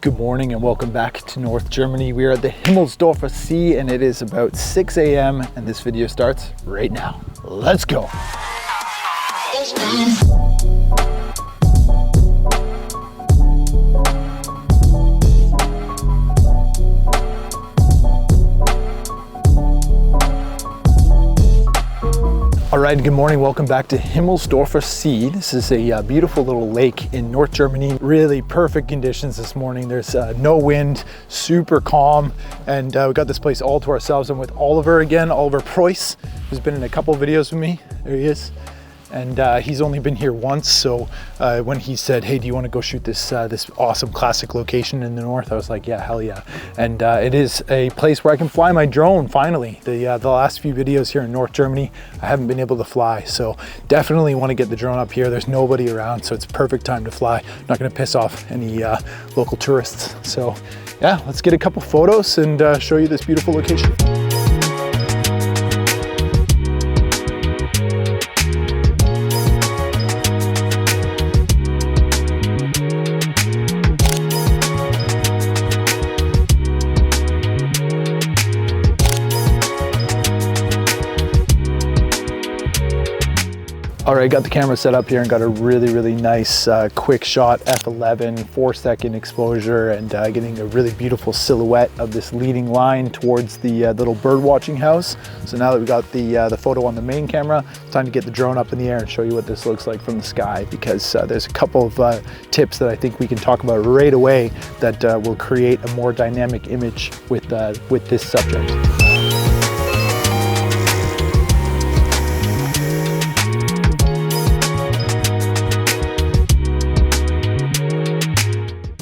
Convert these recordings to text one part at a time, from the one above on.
Good morning and welcome back to North Germany. We are at the Himmelsdorfer See and it is about 6 a.m. and this video starts right now. Let's go. All right, good morning. Welcome back to Himmelsdorfer See. This is a beautiful little lake in North Germany. Really perfect conditions this morning. There's no wind, super calm, and we got this place all to ourselves. I'm with Oliver again, Oliver Preuss, who's been in a couple of videos with me. There he is. And he's only been here once, so when he said, hey, do you want to go shoot this this awesome classic location in the north, I was like, yeah, hell yeah. And it is a place where I can fly my drone, finally. The last few videos here in North Germany, I haven't been able to fly, so definitely want to get the drone up here. There's nobody around, so it's a perfect time to fly. Not going to piss off any local tourists. So yeah, let's get a couple photos and show you this beautiful location. All right, got the camera set up here and got a really nice quick shot, f11, 4-second exposure, and getting a really beautiful silhouette of this leading line towards the little bird watching house. So now that we got the photo on the main camera, it's time to get the drone up in the air and show you what this looks like from the sky, because there's a couple of tips that I think we can talk about right away that will create a more dynamic image with this subject.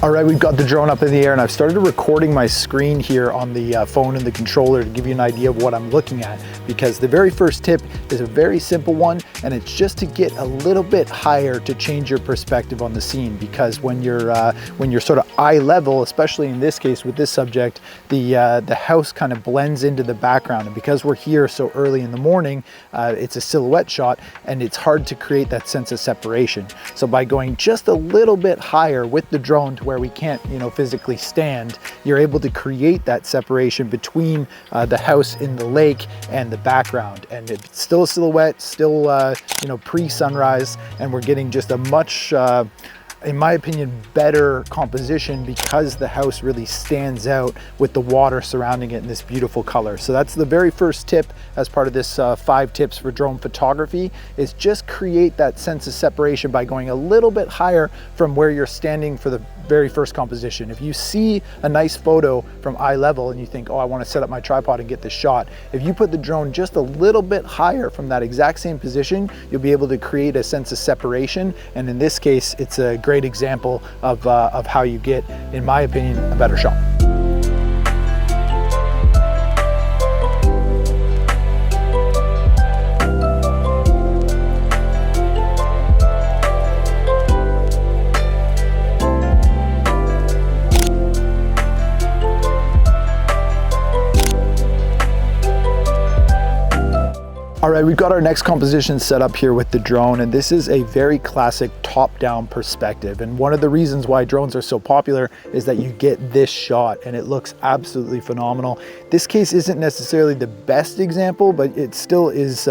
All right, we've got the drone up in the air and I've started recording my screen here on the phone and the controller to give you an idea of what I'm looking at, because the very first tip is a very simple one, and it's just to get a little bit higher to change your perspective on the scene, because when you're sort of eye level, especially in this case with this subject, the house kind of blends into the background, and because we're here so early in the morning, it's a silhouette shot and it's hard to create that sense of separation. So by going just a little bit higher with the drone to where we can't, physically stand, you're able to create that separation between the house in the lake and the background. And it's still a silhouette, still, pre-sunrise, and we're getting just a much, in my opinion, better composition because the house really stands out with the water surrounding it in this beautiful color. So that's the very first tip as part of this 5 tips for drone photography, is just create that sense of separation by going a little bit higher from where you're standing for the very first composition. If you see a nice photo from eye level and you think, oh, I want to set up my tripod and get this shot, if you put the drone just a little bit higher from that exact same position, you'll be able to create a sense of separation. And in this case, it's a great example of how you get, in my opinion, a better shot. All right, we've got our next composition set up here with the drone, and this is a very classic top-down perspective. And one of the reasons why drones are so popular is that you get this shot and it looks absolutely phenomenal. This case isn't necessarily the best example, but it still is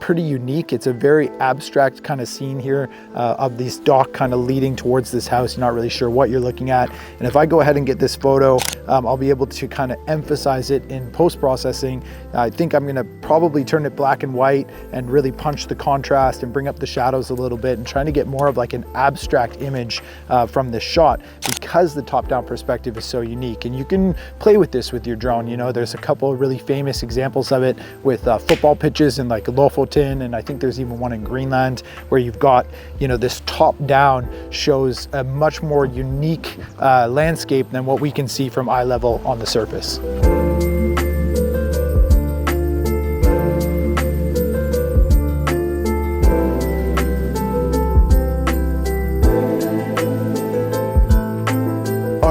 pretty unique. It's a very abstract kind of scene here of this dock kind of leading towards this house. You're not really sure what you're looking at. And if I go ahead and get this photo, I'll be able to kind of emphasize it in post-processing. I think I'm gonna probably turn it black and white and really punch the contrast and bring up the shadows a little bit and trying to get more of like an abstract image from this shot, because the top-down perspective is so unique. And you can play with this with your drone. There's a couple of really famous examples of it with football pitches in like Lofoten, and I think there's even one in Greenland where you've got, this top-down shows a much more unique landscape than what we can see from eye level on the surface.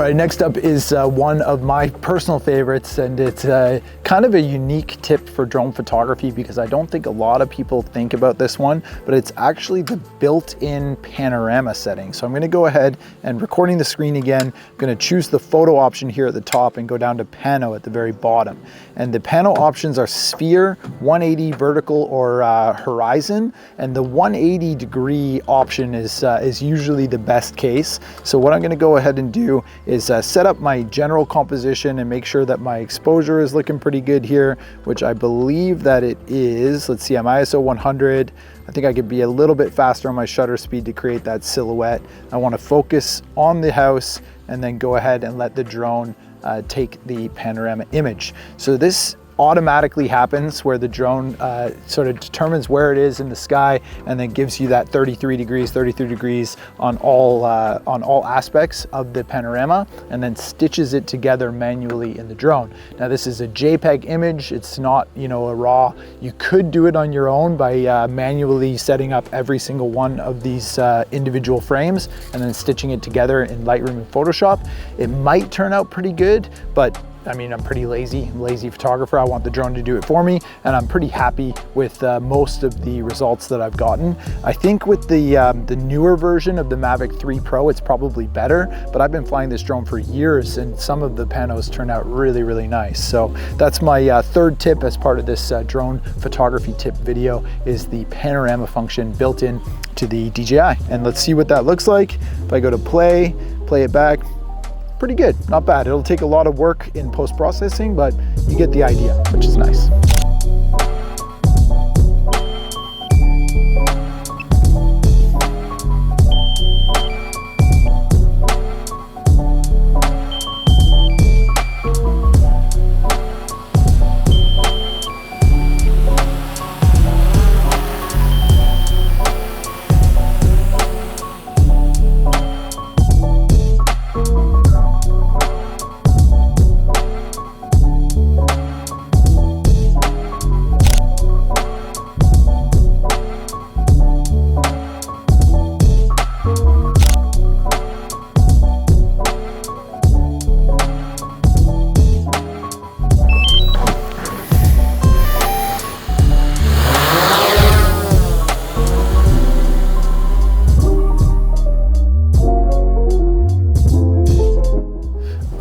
right, next up is one of my personal favorites, and it's kind of a unique tip for drone photography because I don't think a lot of people think about this one, but it's actually the built-in panorama setting. So I'm gonna go ahead and recording the screen again, I'm gonna choose the photo option here at the top and go down to pano at the very bottom. And the pano options are sphere, 180 vertical or horizon, and the 180 degree option is usually the best case. So what I'm gonna go ahead and do is set up my general composition and make sure that my exposure is looking pretty good here, which I believe that it is. Let's see, I'm ISO 100. I think I could be a little bit faster on my shutter speed to create that silhouette. I want to focus on the house and then go ahead and let the drone take the panorama image. So this automatically happens where the drone sort of determines where it is in the sky and then gives you that 33 degrees on all aspects of the panorama, and then stitches it together manually in the drone. Now this is a JPEG image, it's not, you know, a RAW. You could do it on your own by manually setting up every single one of these individual frames and then stitching it together in Lightroom and Photoshop. It might turn out pretty good, but I mean, I'm pretty lazy. I'm a lazy photographer. I want the drone to do it for me, and I'm pretty happy with most of the results that I've gotten. I think with the newer version of the Mavic 3 Pro, it's probably better, but I've been flying this drone for years, and some of the panos turn out really, really nice. So that's my third tip as part of this drone photography tip video, is the panorama function built in to the DJI. And let's see what that looks like. If I go to play it back, pretty good, not bad. It'll take a lot of work in post-processing, but you get the idea, which is nice.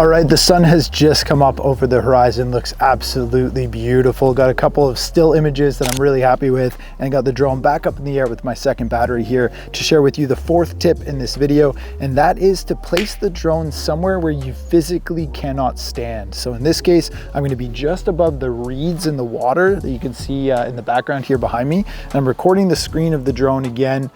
All right, the sun has just come up over the horizon, looks absolutely beautiful. Got a couple of still images that I'm really happy with, and got the drone back up in the air with my second battery here to share with you the fourth tip in this video, and that is to place the drone somewhere where you physically cannot stand. So in this case, I'm gonna be just above the reeds in the water that you can see in the background here behind me. And I'm recording the screen of the drone again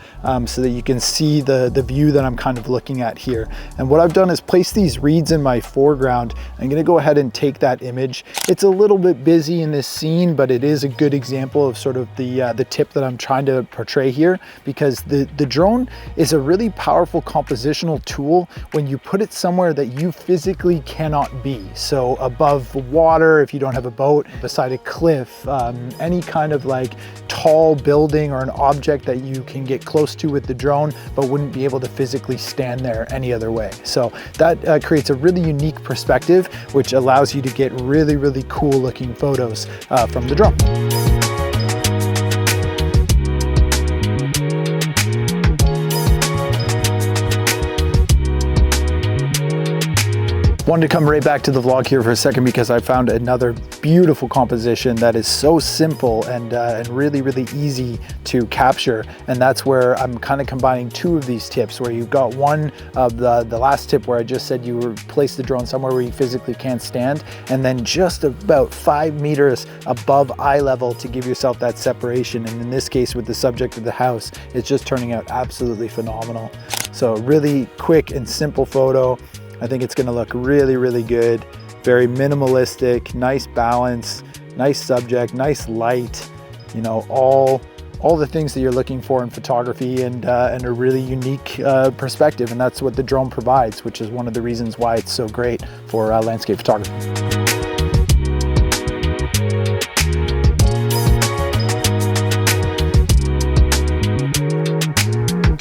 so that you can see the view that I'm kind of looking at here. And what I've done is place these reeds in my foreground. I'm going to go ahead and take that image. It's a little bit busy in this scene, but it is a good example of sort of the tip that I'm trying to portray here, because the drone is a really powerful compositional tool when you put it somewhere that you physically cannot be. So above water, if you don't have a boat, beside a cliff, any kind of like tall building or an object that you can get close to with the drone, but wouldn't be able to physically stand there any other way. So that creates a really unique perspective, which allows you to get really, really cool looking photos from the drone. Wanted to come right back to the vlog here for a second because I found another beautiful composition that is so simple and really, really easy to capture. And that's where I'm kind of combining two of these tips, where you've got one of the last tip where I just said you would place the drone somewhere where you physically can't stand, and then just about 5 meters above eye level to give yourself that separation. And in this case, with the subject of the house, it's just turning out absolutely phenomenal. So really quick and simple photo. I think it's gonna look really, really good. Very minimalistic, nice balance, nice subject, nice light, you know, all the things that you're looking for in photography, and a really unique perspective. And that's what the drone provides, which is one of the reasons why it's so great for landscape photography.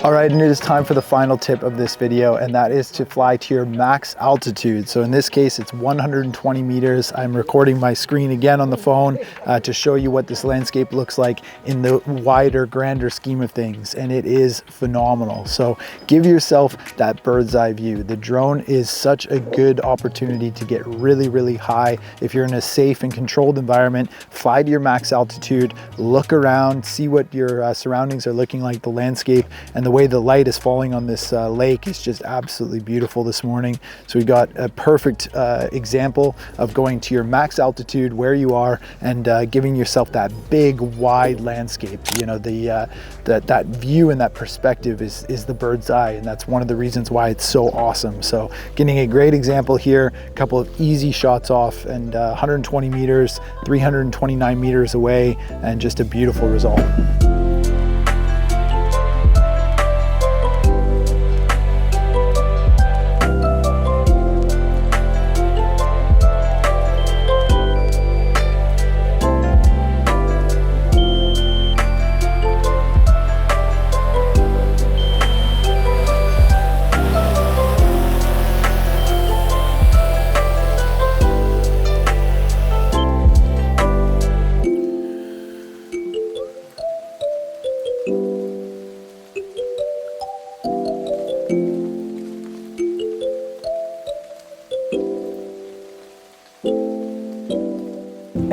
All right, and it is time for the final tip of this video, and that is to fly to your max altitude. So in this case, it's 120 meters. I'm recording my screen again on the phone to show you what this landscape looks like in the wider, grander scheme of things, and it is phenomenal. So give yourself that bird's eye view. The drone is such a good opportunity to get really, really high. If you're in a safe and controlled environment, fly to your max altitude, look around, see what your surroundings are looking like, the landscape, and the way the light is falling on this lake is just absolutely beautiful this morning. So we got a perfect example of going to your max altitude where you are and giving yourself that big wide landscape. You know, that view and that perspective is the bird's eye, and that's one of the reasons why it's so awesome. So getting a great example here, a couple of easy shots off, and 120 meters, 329 meters away, and just a beautiful result.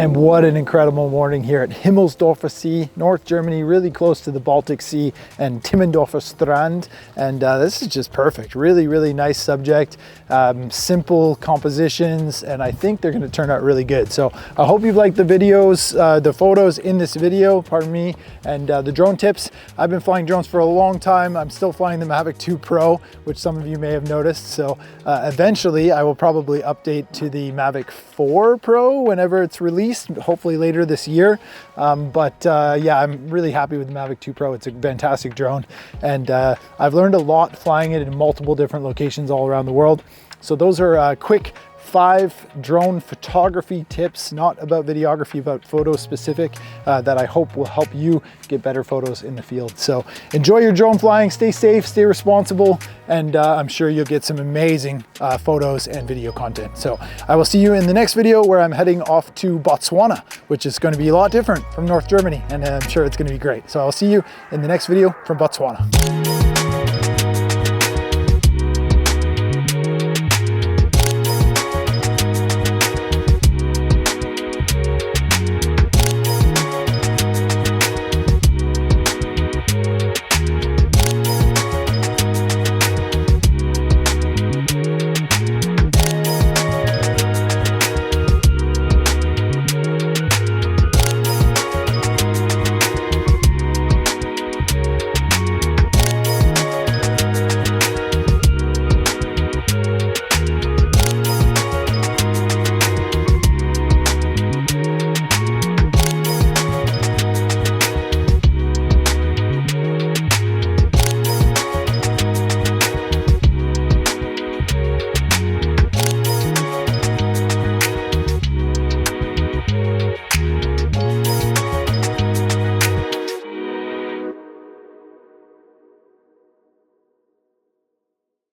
And what an incredible morning here at Himmelsdorfer See, North Germany, really close to the Baltic Sea and Timmendorfer Strand. And this is just perfect. Really, really nice subject, simple compositions, and I think they're gonna turn out really good. So I hope you've liked the videos, the photos in this video, pardon me, and the drone tips. I've been flying drones for a long time. I'm still flying the Mavic 2 Pro, which some of you may have noticed. So eventually I will probably update to the Mavic 4 Pro whenever it's released, hopefully later this year. Yeah, I'm really happy with the Mavic 2 Pro. It's a fantastic drone, and I've learned a lot flying it in multiple different locations all around the world. So those are quick 5 drone photography tips, not about videography, about photo specific, that I hope will help you get better photos in the field. So enjoy your drone flying, stay safe, stay responsible, and I'm sure you'll get some amazing photos and video content. So I will see you in the next video, where I'm heading off to Botswana, which is going to be a lot different from North Germany, and I'm sure it's going to be great. So I'll see you in the next video from Botswana.